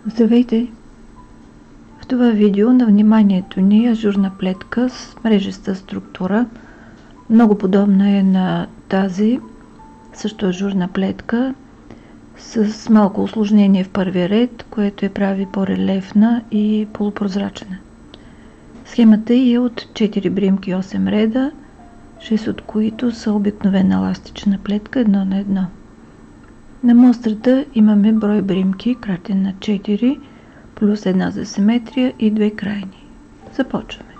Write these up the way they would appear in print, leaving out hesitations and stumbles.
Здравейте! В това видео на вниманието ни е ажурна плетка с мрежеста структура. Много подобна е на тази, също ажурна плетка с малко усложнение в първия ред, което я прави по-релефна и полупрозрачна. Схемата е от 4 бримки и 8 реда, 6 от които са обикновена еластична плетка 1 на 1. На мострата имаме брой бримки, кратен на 4, плюс една за симетрия и 2 крайни. Започваме.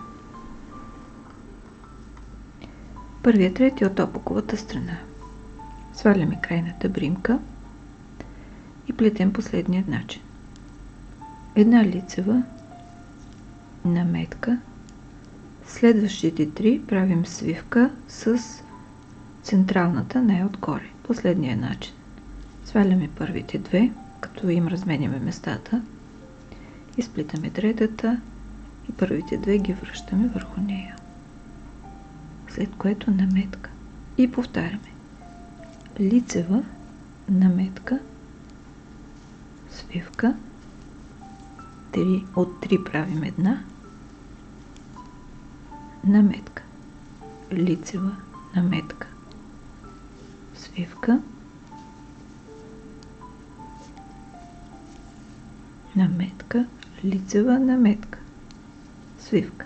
Първият ред е от опаковата страна. Сваляме крайната бримка и плетем последният начин. Една лицева, наметка, следващите 3 правим свивка с централната най-отгоре. Последния начин. Сваляме първите 2, като им разменяме местата, изплитаме третата и първите 2 ги връщаме върху нея. След което наметка и повтаряме. Лицева, наметка, свивка, от 3 правим една, наметка, лицева, наметка, свивка, наметка, лицева, наметка, свивка.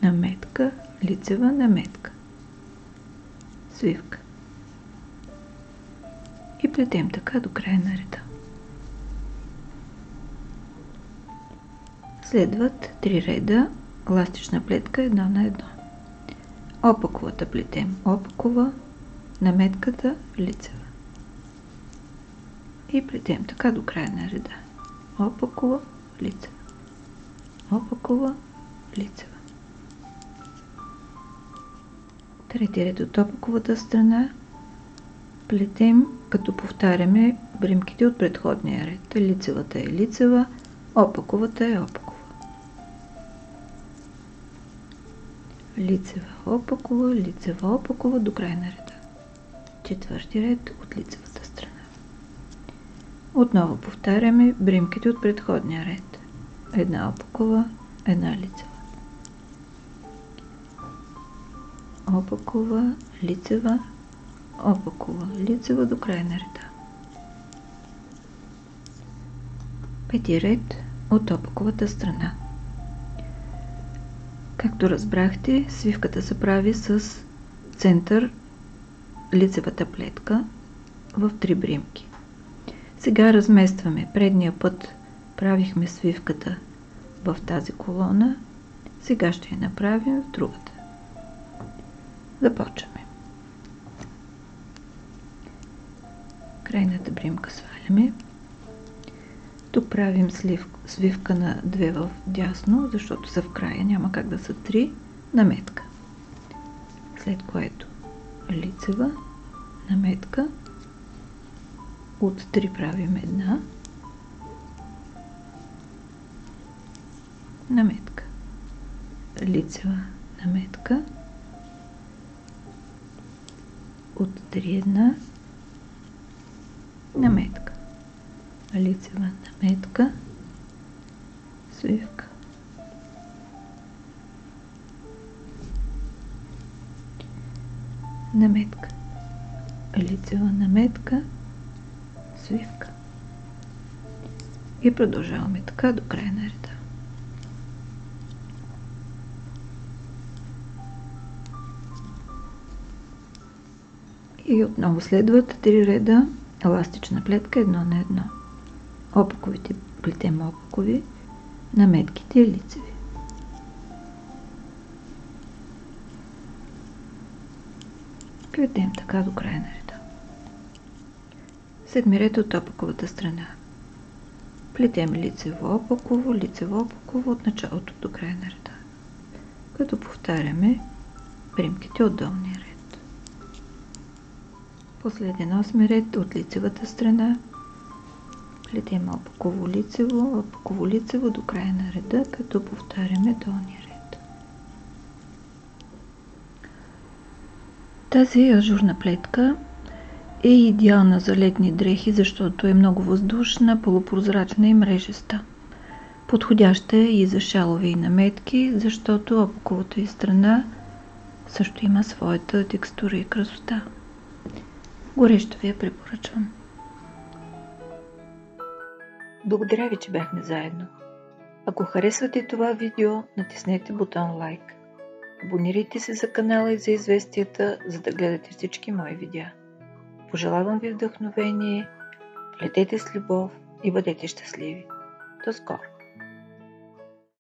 Наметка, лицева, наметка, свивка. И плетем така до края на реда. Следват 3 реда еластична плетка 1 на 1. Опаковата плетем опакова, наметката лицева. И плетем така до края на реда. Опакова, лицева. Опакова, лицева. Трети ред от опаковата страна плетем, като повтаряме бримките от предходния ред. Лицевата е лицева, опаковата е опакова. Лицева, опакова до края на реда. Четвърти ред от лицевата страна. Отново повтаряме бримките от предходния ред. Една опакова, една лицева. Опакова, лицева до края на реда. Пети ред от опаковата страна. Както разбрахте, свивката се прави с център лицевата плетка в 3 бримки. Сега разместваме. Предния път правихме свивката в тази колона. Сега ще я направим в другата. Започваме. Крайната бримка сваляме. Тук правим свивка на 2 в дясно, защото са в края, няма как да са 3, наметка. След което лицева, наметка, от 3 правим една, наметка, лицева, наметка, от 3 една, наметка, лицева, наметка, свивка. Наметка, лицева, наметка, свивка. И продължаваме така до края на реда. И отново следват 3 реда еластична плетка 1 на 1. Опаковите плетем опакови, наметките лицеви. Плетем така до края на реда. Седми ред от опаковата страна. Плетем лицево опаково от началото до края на реда. Като повтаряме примките от долния ред. Последен 8 ред от лицевата страна. Плетем опаково лицево до края на реда, като повтаряме долния ред. Тази ажурна плетка е идеална за летни дрехи, защото е много въздушна, полупрозрачна и мрежеста. Подходяща е и за шалове и наметки, защото опаковата й страна също има своята текстура и красота. Горещо ви я препоръчвам. Благодаря ви, че бяхме заедно. Ако харесвате това видео, натиснете бутон лайк. Абонирайте се за канала и за известията, за да гледате всички мои видеа. Пожелавам ви вдъхновение, плетете с любов и бъдете щастливи. До скоро!